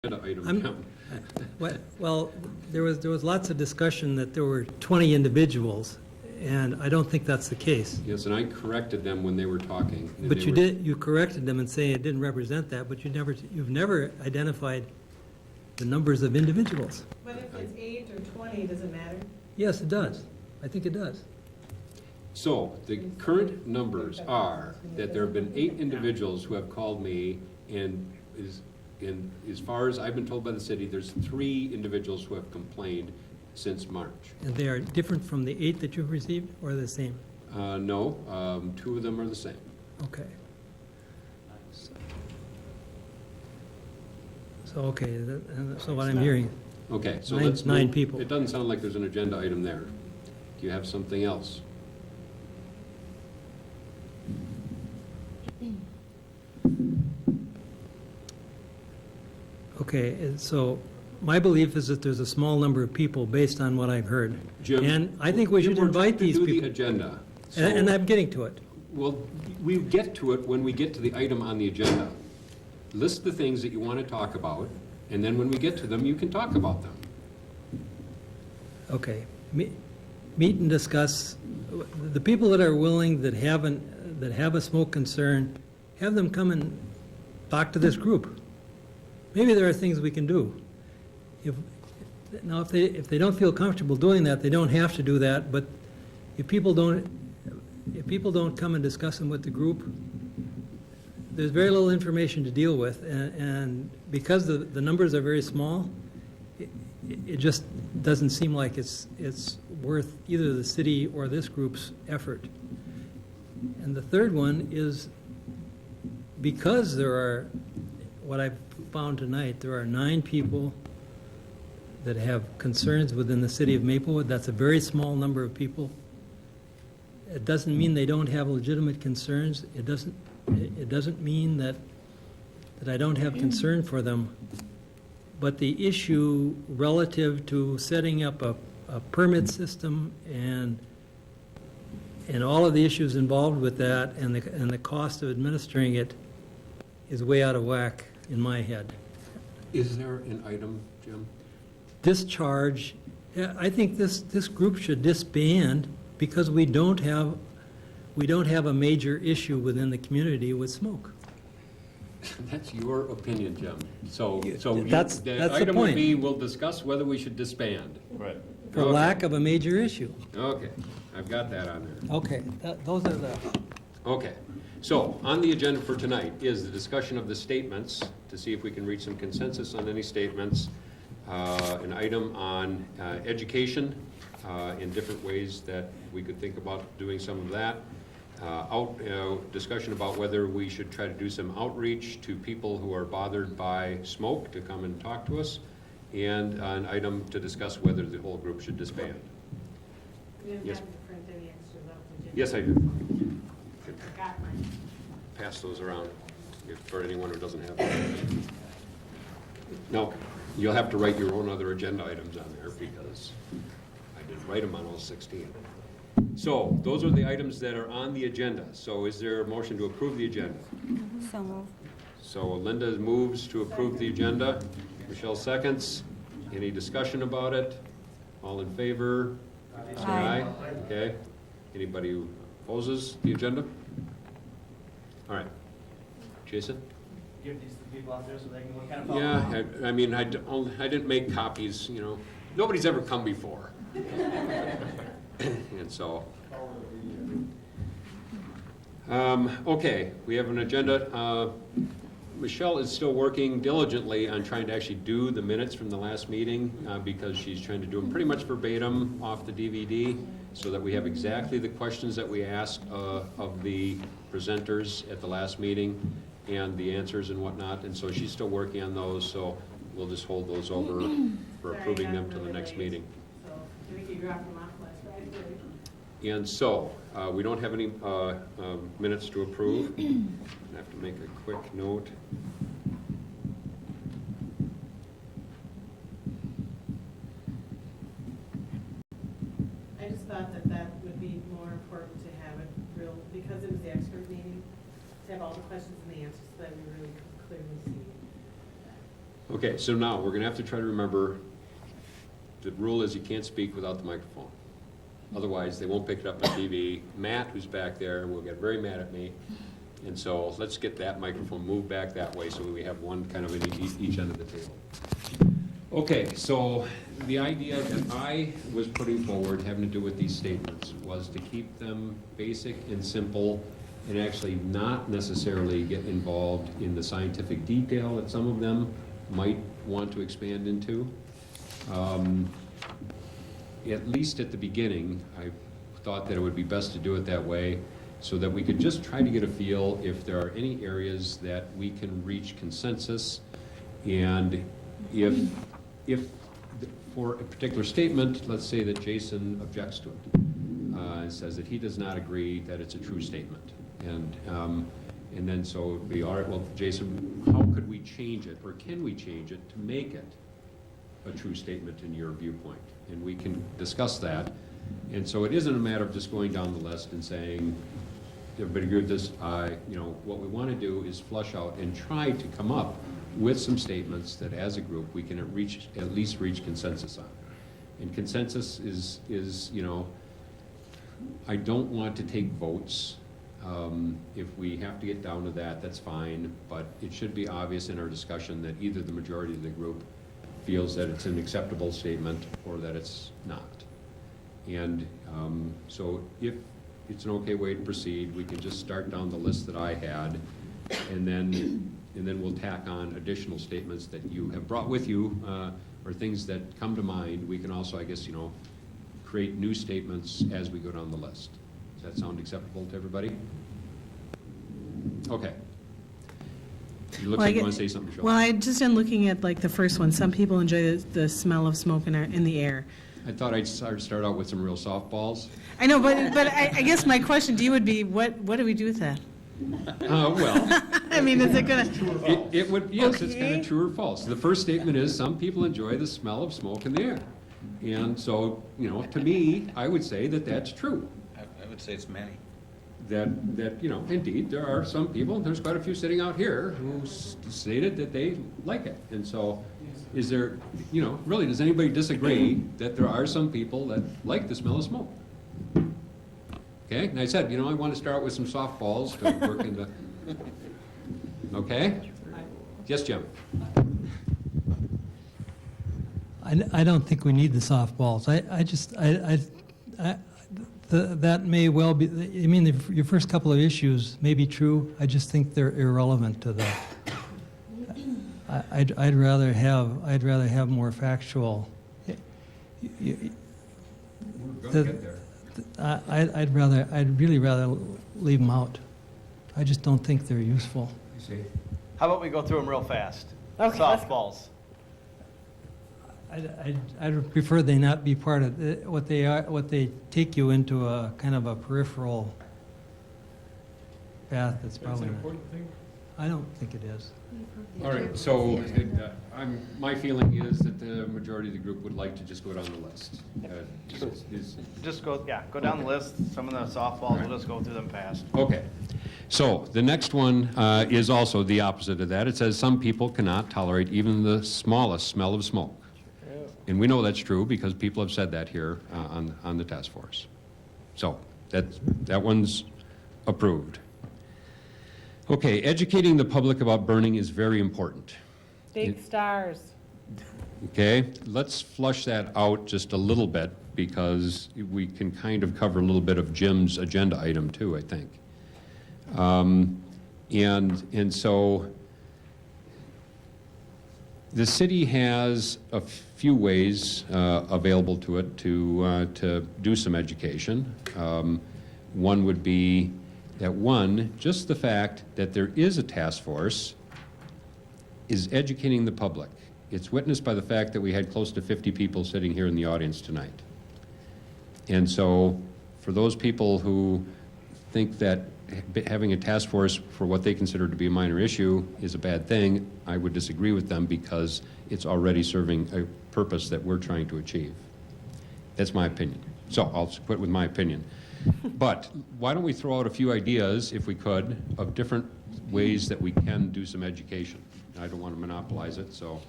Item. Well, there was lots of discussion that there were 20 individuals, and I don't think that's the case. Yes, and I corrected them when they were talking. and But they you were- did, you corrected them and saying it didn't represent that, but you've never identified the numbers of individuals. But if it's 8 or 20, does it matter? Yes, it does. I think it does. So, the current numbers are that there have been 8 individuals who have called me, and as far as I've been told by the city, there's 3 individuals who have complained since March. And they are different from the 8 that you've received, or the same? No, 2 of them are the same. Okay. So, okay, so what I'm hearing, Okay, so Nine- let's nine move- people. It doesn't sound like there's an agenda item there. Do you have something else? okay, and so my belief is that there's a small number of people based on what I've heard. Jim? And I think we Jim, should we're invite trying to these do the people. agenda. And so- I'm getting to it. Well, we get to it when we get to the item on the agenda. List the things that you want to talk about, and then when we get to them, you can talk about them. Okay. Meet and discuss, the people that are willing, that have a smoke concern, have them come and talk to this group. Maybe there are things we can do. Now, if they don't feel comfortable doing that, they don't have to do that, but if people don't come and discuss them with the group, there's very little information to deal with, and because the numbers are very small, it just doesn't seem like it's worth either the city or this group's effort. And the third one is, because there are, what I've found tonight, there are 9 people that have concerns within the city of Maplewood. That's a very small number of people. It doesn't mean they don't have legitimate concerns. It doesn't mean that I don't have concern for them. But the issue relative to setting up a permit system and all of the issues involved with that and the cost of administering it is way out of whack in my head. Is there an item, Jim? Discharge, yeah, I think this group should disband because we don't have a major issue within the community with smoke. That's your opinion, Jim. So That's the the item would point. be, we'll discuss whether we should disband. Right. For Okay. lack of a major issue. Okay, I've got that on there. Okay, those are the, Okay, so on the agenda for tonight is the discussion of the statements, to see if we can reach some consensus on any statements. An item on education, in different ways that we could think about doing some of that. Discussion about whether we should try to do some outreach to people who are bothered by smoke to come and talk to us. And an item to discuss whether the whole group should disband. You didn't Yes. have to print any extras out, did you? Yes, I do. Got mine. Pass those around for anyone who doesn't have them. No, you'll have to write your own other agenda items on there because I didn't write them on all 16. So those are the items that are on the agenda. So is there a motion to approve the agenda? So moved. So Linda moves to approve the agenda. Michelle seconds. Any discussion about it? All in favor? Say Aye. Okay. Anybody who opposes the agenda? All right. Jason? Give these to the people out there so they can kind of follow Yeah, along. I mean, I didn't make copies, you know. Nobody's ever come before. And so. Okay, we have an agenda. Michelle is still working diligently on trying to actually do the minutes from the last meeting because she's trying to do them pretty much verbatim off the DVD so that we have exactly the questions that we asked of the presenters at the last meeting and the answers and whatnot. And so she's still working on those, so we'll just hold those over for Sorry, approving I'm them to the really next late. meeting. So, Ricky dropped them off last Friday. And so, we don't have any minutes to approve. I have to make a quick note. I just thought that would be more important to have it real, because it was the expert meeting, to have all the questions and the answers so that we really could clearly see. Okay, so now, we're gonna have to try to remember, the rule is you can't speak without the microphone. Otherwise, they won't pick it up on TV. Matt, who's back there, will get very mad at me. And so let's get that microphone moved back that way so we have one kind of in each end of the table. Okay, so the idea that I was putting forward, having to do with these statements, was to keep them basic and simple and actually not necessarily get involved in the scientific detail that some of them might want to expand into. At least at the beginning, I thought that it would be best to do it that way so that we could just try to get a feel if there are any areas that we can reach consensus, and if for a particular statement, let's say that Jason objects to it, and says that he does not agree that it's a true statement. And then so it would be, all right, well, Jason, how could we change it, or can we change it to make it a true statement in your viewpoint? And we can discuss that. And so it isn't a matter of just going down the list and saying, everybody agree with this? What we want to do is flush out and try to come up with some statements that as a group we can at least reach consensus on. And consensus is I don't want to take votes. If we have to get down to that, that's fine, but it should be obvious in our discussion that either the majority of the group feels that it's an acceptable statement or that it's not. And so if it's an okay way to proceed, we can just start down the list that I had, and then we'll tack on additional statements that you have brought with you, or things that come to mind. We can also, I guess, create new statements as we go down the list. Does that sound acceptable to everybody? Okay. You look like you want to say something, Michelle. Well, I just am looking at like the first one. Some people enjoy the smell of smoke in the air. I thought I'd start out with some real softballs. I know, but I guess my question to you would be, what do we do with that? Well, I mean, is it gonna? it would, yes, it's kind Okay. of true or false. The first statement is some people enjoy the smell of smoke in the air. And so, to me, I would say that that's true. I would say it's many. That indeed, there are some people, there's quite a few sitting out here who stated that they like it. And so, is there, really, does anybody disagree that there are some people that like the smell of smoke? Okay, and I said, I want to start with some softballs to work into, okay? Yes, Jim? I don't think we need the softballs. That may well be, your first couple of issues may be true. I just think they're irrelevant to that. I'd rather have more factual. We're going to get there. I'd really rather leave them out. I just don't think they're useful. You see? How about we go through them real fast? Okay, let's Softballs. I'd prefer they not be part of what they are. What they take you into a kind of a peripheral path. That's probably not. thing? I don't think it is. All right, so my feeling is that the majority of the group would like to just go down the list. Just go down the list. Some of the softballs, we'll just go through them fast. Okay, so the next one is also the opposite of that. It says some people cannot tolerate even the smallest smell of smoke. And we know that's true because people have said that here on the task force. So that one's approved. Okay, educating the public about burning is very important. Big stars. Okay, let's flush that out just a little bit because we can kind of cover a little bit of Jim's agenda item too, I think. And so the city has a few ways available to it to do some education. One would be that just the fact that there is a task force is educating the public. It's witnessed by the fact that we had close to 50 people sitting here in the audience tonight. And so for those people who think that having a task force for what they consider to be a minor issue is a bad thing, I would disagree with them because it's already serving a purpose that we're trying to achieve. That's my opinion. So I'll quit with my opinion. But why don't we throw out a few ideas, if we could, of different ways that we can do some education. I don't want to monopolize it, so